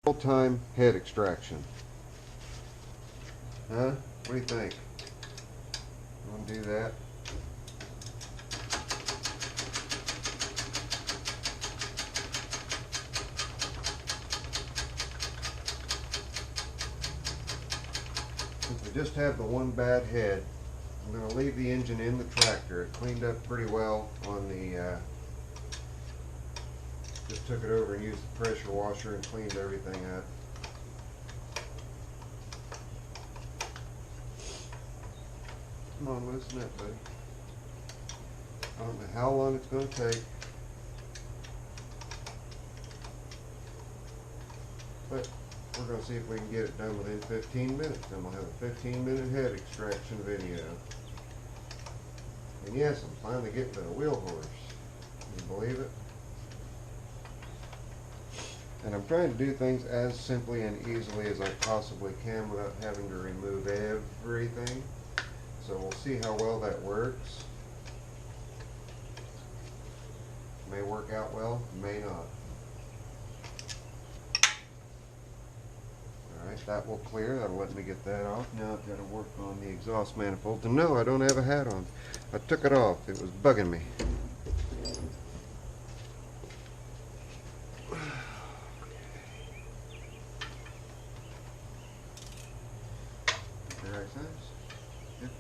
Full-time head extraction. Huh? What do you think? You want to do that? Since we just have the one bad head, I'm going to leave the engine in the tractor. It cleaned up pretty well on the just took it over and used the pressure washer and cleaned everything up. Come on, loosen up, buddy. I don't know how long it's going to take, but we're going to see if we can get it done within 15 minutes. Then we'll have a 15-minute head extraction video. And yes, I'm finally getting to the wheel horse. Can you believe it? And I'm trying to do things as simply and easily as I possibly can without having to remove everything. So we'll see how well that works. May work out well, may not. Alright, that will clear. That'll let me get that off. Now I've got to work on the exhaust manifold. And no, I don't have a hat on. I took it off. It was bugging me. Right size? Yep.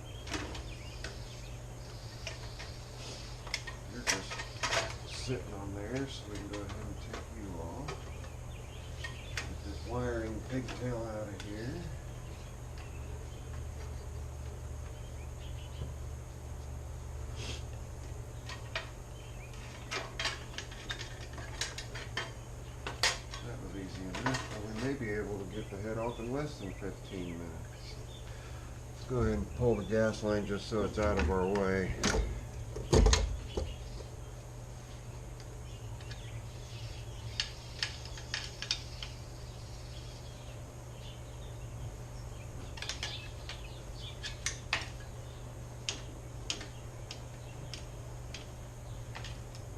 You're just sitting on there, so we can go ahead and take you off. Get this wiring pigtail out of here. That was easy enough. Well, we may be able to get the head off in less than 15 minutes. Go ahead and pull the gas line just so it's out of our way.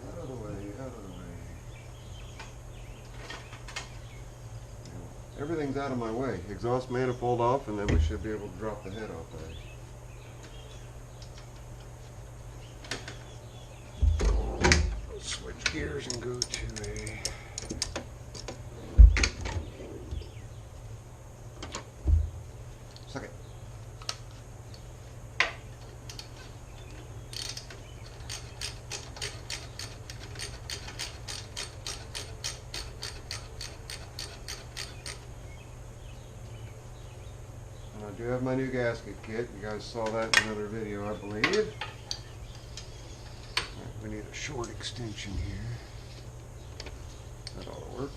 Out of the way, out of the way. Everything's out of my way. Exhaust manifold off, and then we should be able to drop the head off there. Switch gears and go to a suck it. I do have my new gasket kit. You guys saw that in another video, I believe. Right, we need a short extension here. That ought to work.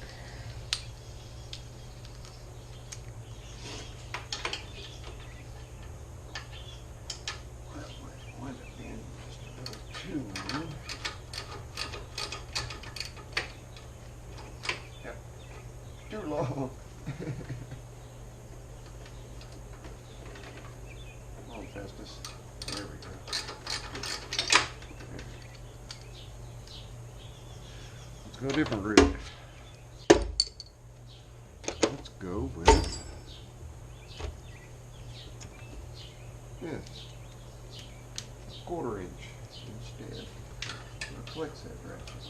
That might wind up being just a little too long. Yep, too long. Festus. There we go. Let's go a different route. Let's go with this. 1/4 inch instead. With a flex head ratchet.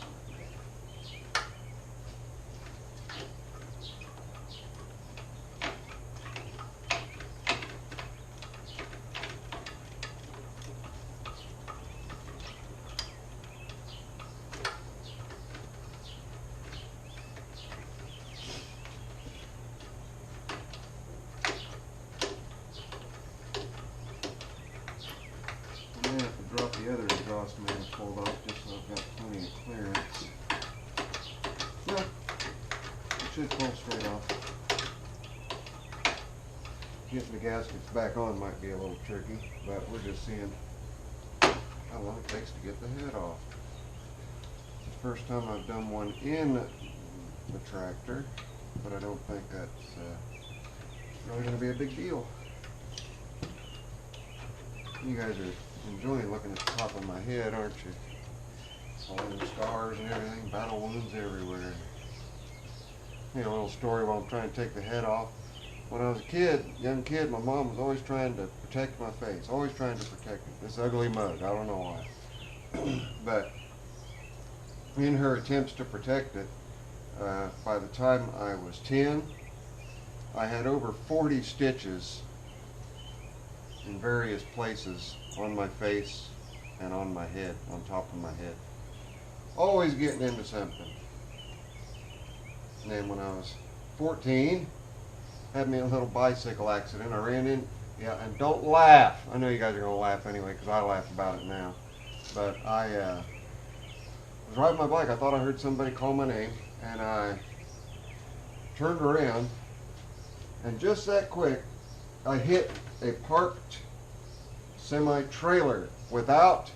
Drop the other exhaust manifold off just so I've got plenty of clearance. No, it should pull straight off. Getting the gaskets back on might be a little tricky, but we're just seeing how long it takes to get the head off. It's the first time I've done one in the tractor, but I don't think that's really going to be a big deal. You guys are enjoying looking at the top of my head, aren't you? All the scars and everything, battle wounds everywhere. little story while I'm trying to take the head off. When I was a kid, young kid, my mom was always trying to protect my face, always trying to protect it. This ugly mug, I don't know why. But in her attempts to protect it, by the time I was 10, I had over 40 stitches in various places on my face and on my head, on top of my head. Always getting into something. And then when I was 14, had me a little bicycle accident. I ran in, yeah, and don't laugh. I know you guys are going to laugh anyway because I laugh about it now. But I was riding my bike. I thought I heard somebody call my name, and I turned around, and just that quick, I hit a parked semi-trailer without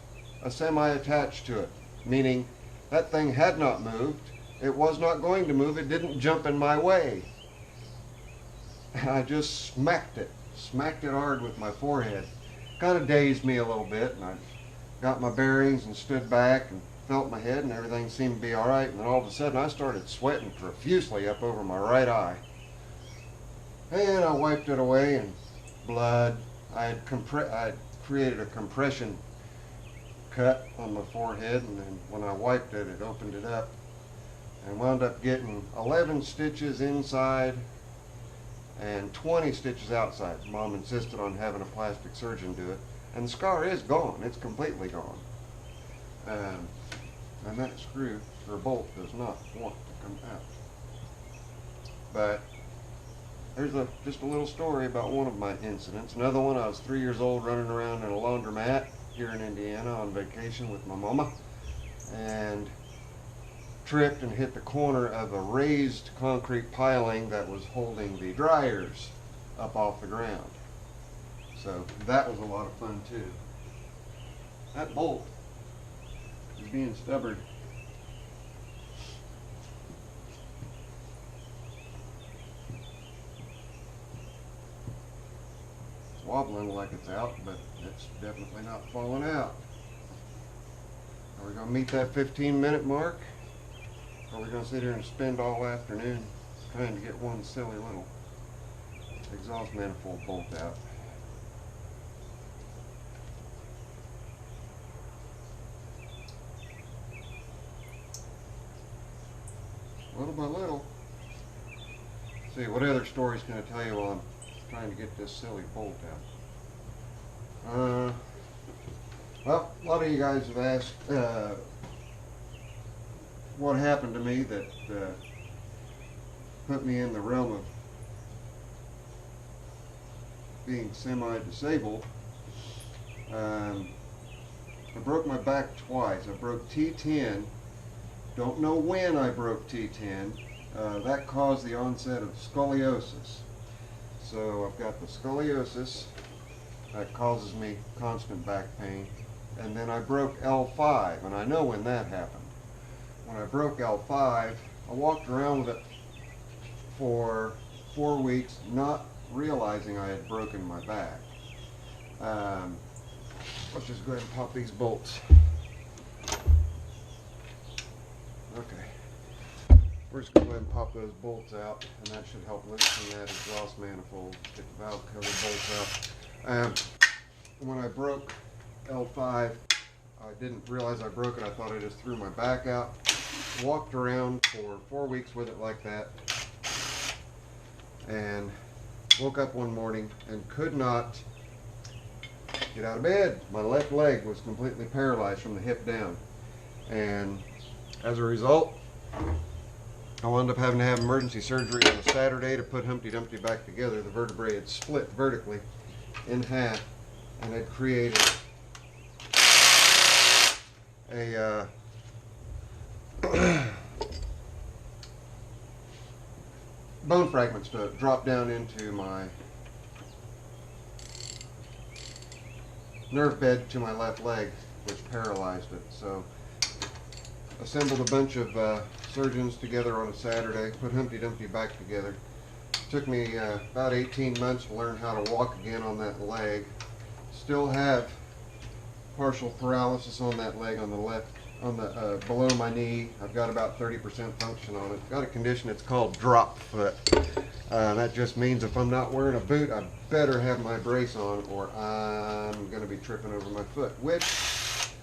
a semi attached to it, meaning that thing had not moved. It was not going to move. It didn't jump in my way. And I just smacked it hard with my forehead. Kind of dazed me a little bit, and I got my bearings and stood back and felt my head, and everything seemed to be all right. And then all of a sudden I started sweating profusely up over my right eye. And I wiped it away, and blood. I had created a compression cut on my forehead, and then when I wiped it, it opened it up and wound up getting 11 stitches inside and 20 stitches outside. Mom insisted on having a plastic surgeon do it, and the scar is gone. It's completely gone. And that screw or bolt does not want to come out. But there's just a little story about one of my incidents. Another one, I was 3 years old running around in a laundromat here in Indiana on vacation with my mama, and tripped and hit the corner of a raised concrete piling that was holding the dryers up off the ground. So that was a lot of fun too. That bolt is being stubborn. It's wobbling like it's out, but it's definitely not falling out. Are we going to meet that 15-minute mark? Or are we going to sit here and spend all afternoon trying to get one silly little exhaust manifold bolt out? Little by little. Let's see, what other stories can I tell you while I'm trying to get this silly bolt out? Well, a lot of you guys have asked what happened to me that put me in the realm of being semi-disabled. I broke my back twice. I broke T10. Don't know when I broke T10. That caused the onset of scoliosis. So I've got the scoliosis that causes me constant back pain. And then I broke L5, and I know when that happened. When I broke L5, I walked around with it for 4 weeks, not realizing I had broken my back. Let's just go ahead and pop these bolts. Okay. We're just going to go ahead and pop those bolts out, and that should help loosen that exhaust manifold. Get the valve cover bolts out. When I broke L5, I didn't realize I broke it. I thought I just threw my back out. Walked around for 4 weeks with it like that, and woke up one morning and could not get out of bed. My left leg was completely paralyzed from the hip down, and as a result, I wound up having to have emergency surgery on a Saturday to put Humpty Dumpty back together. The vertebrae had split vertically in half and had created a bone fragments to drop down into my nerve bed to my left leg, which paralyzed it. So assembled a bunch of surgeons together on a Saturday, put Humpty Dumpty back together. Took me about 18 months to learn how to walk again on that leg. Still have partial paralysis on that leg on the left on the below my knee. I've got about 30% function on it. Got a condition, it's called drop foot. That just means if I'm not wearing a boot, I better have my brace on or I'm going to be tripping over my foot, which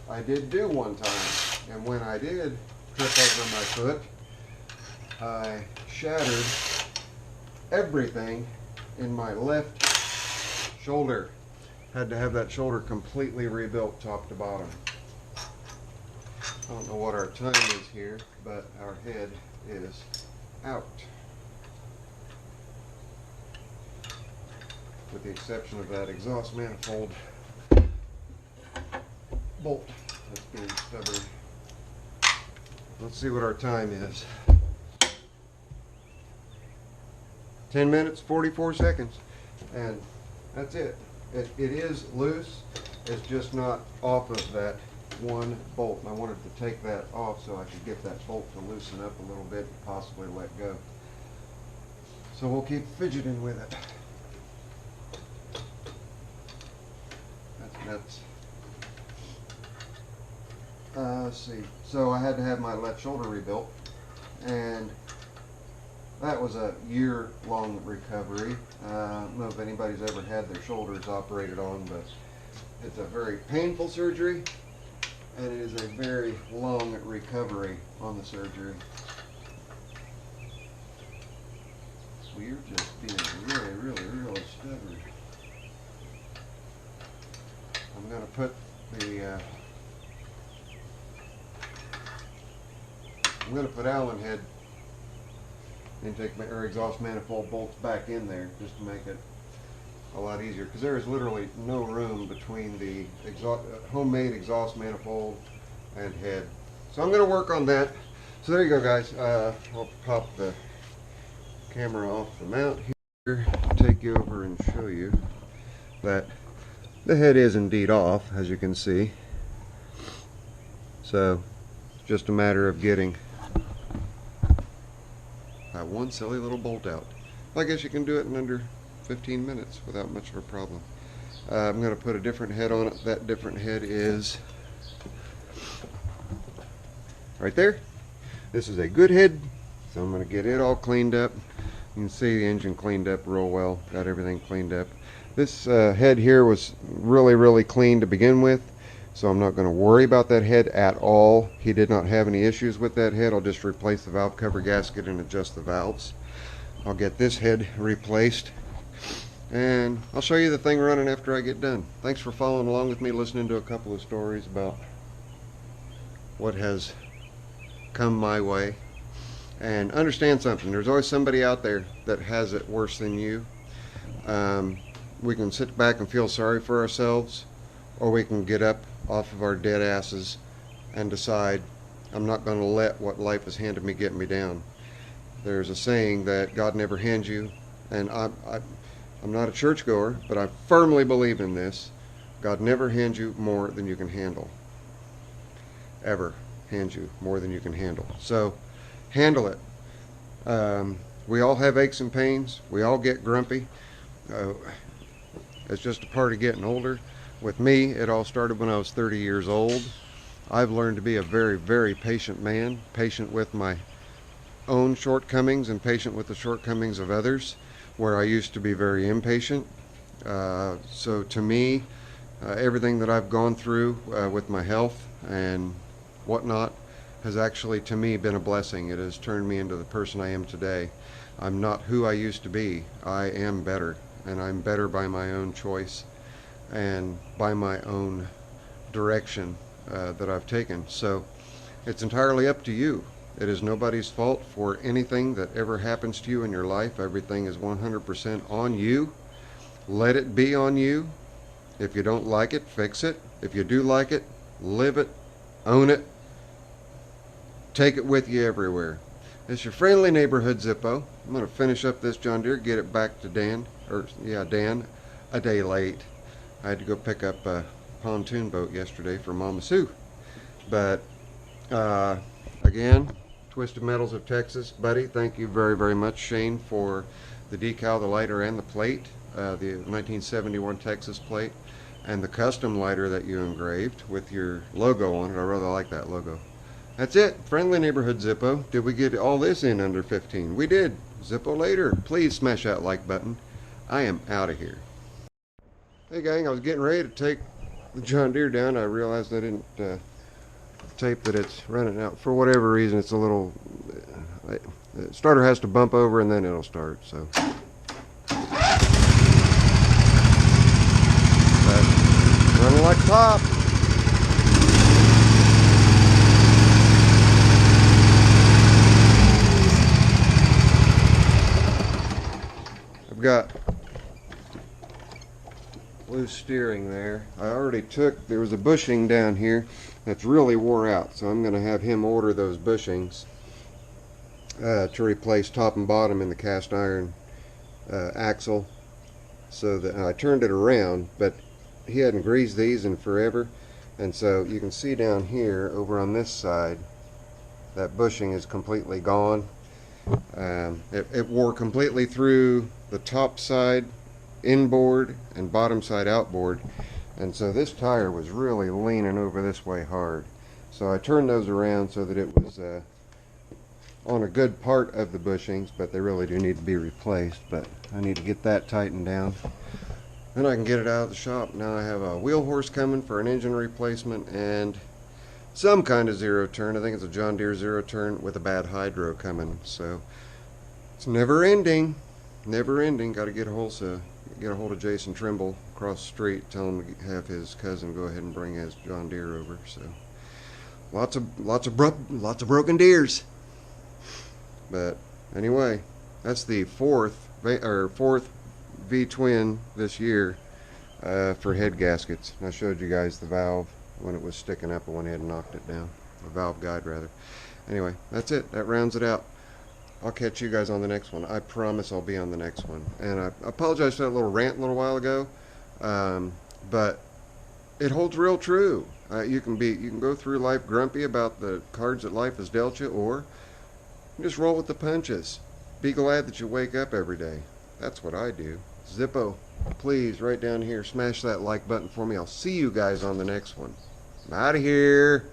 I did do one time. And when I did trip over my foot, I shattered everything in my left shoulder. Had to have that shoulder completely rebuilt top to bottom. I don't know what our time is here, but our head is out. With the exception of that exhaust manifold bolt that's being stubborn. Let's see what our time is. 10 minutes, 44 seconds. And that's it. It is loose. It's just not off of that one bolt. And I wanted to take that off so I could get that bolt to loosen up a little bit and possibly let go. So we'll keep fidgeting with it. That's nuts. Let's see. So I had to have my left shoulder rebuilt, and that was a year-long recovery. I don't know if anybody's ever had their shoulders operated on, but it's a very painful surgery, and it is a very long recovery on the surgery. We're just being really stubborn. I'm going to put the I'm going to put Allen head intake or exhaust manifold bolts back in there just to make it a lot easier, because there is literally no room between the homemade exhaust manifold and head. So I'm going to work on that. So there you go, guys. I'll pop the camera off the mount here, take you over and show you that the head is indeed off, as you can see. So it's just a matter of getting that one silly little bolt out. I guess you can do it in under 15 minutes without much of a problem. I'm going to put a different head on it. That different head is right there. This is a good head, so I'm going to get it all cleaned up. You can see the engine cleaned up real well. Got everything cleaned up. This head here was really clean to begin with, so I'm not going to worry about that head at all. He did not have any issues with that head. I'll just replace the valve cover gasket and adjust the valves. I'll get this head replaced, and I'll show you the thing running after I get done. Thanks for following along with me, listening to a couple of stories about what has come my way. And understand something, there's always somebody out there that has it worse than you. We can sit back and feel sorry for ourselves, or we can get up off of our dead asses and decide, I'm not going to let what life has handed me get me down. There's a saying that God never hands you, and I'm not a churchgoer, but I firmly believe in this. God never hands you more than you can handle. Ever hands you more than you can handle. So handle it. We all have aches and pains. We all get grumpy. It's just a part of getting older. With me, it all started when I was 30 years old. I've learned to be a very patient man, patient with my own shortcomings and patient with the shortcomings of others, where I used to be very impatient. So to me, everything that I've gone through with my health and whatnot has actually, to me, been a blessing. It has turned me into the person I am today. I'm not who I used to be. I am better, and I'm better by my own choice and by my own direction that I've taken. So it's entirely up to you. It is nobody's fault for anything that ever happens to you in your life. Everything is 100% on you. Let it be on you. If you don't like it, fix it. If you do like it, live it, own it, take it with you everywhere. It's your friendly neighborhood Zippo. I'm going to finish up this John Deere, get it back to Dan, Dan, a day late. I had to go pick up a pontoon boat yesterday for Mama Sue. But again, Twisted Metals of Texas, buddy, thank you very much, Shane, for the decal, the lighter, and the plate, the 1971 Texas plate. and the custom lighter that you engraved with your logo on it. I really like that logo. That's it. Friendly neighborhood Zippo. Did we get all this in under 15? We did. Zippo later. Please smash that like button. I am out of here. Hey gang, I was getting ready to take the John Deere down. I realized I didn't tape that it's running out. For whatever reason, it's a little... the starter has to bump over and then it'll start, so... running like pop. I've got loose steering there. I already took, there was a bushing down here that's really wore out, so I'm going to have him order those bushings to replace top and bottom in the cast iron axle. So that I turned it around, but he hadn't greased these in forever, and so you can see down here over on this side that bushing is completely gone. It wore completely through the top side inboard and bottom side outboard, and so this tire was really leaning over this way hard. So I turned those around so that it was on a good part of the bushings, but they really do need to be replaced. But I need to get that tightened down. Then I can get it out of the shop. Now I have a wheel horse coming for an engine replacement and some kind of zero turn. I think it's a John Deere zero turn with a bad hydro coming. So it's never ending. Never ending. Got to get a hold of Jason Trimble across the street. Tell him to have his cousin go ahead and bring his John Deere over. So lots of broken Deeres. But anyway, that's the fourth V-twin this year for head gaskets. I showed you guys the valve when it was sticking up. I went ahead and knocked it down. The valve guide, rather. Anyway, that's it. That rounds it out. I'll catch you guys on the next one. I promise I'll be on the next one. And I apologize for that little rant a little while ago, but it holds real true. You can go through life grumpy about the cards that life has dealt you, or just roll with the punches. Be glad that you wake up every day. That's what I do. Zippo, please, right down here, smash that like button for me. I'll see you guys on the next one. I'm out of here.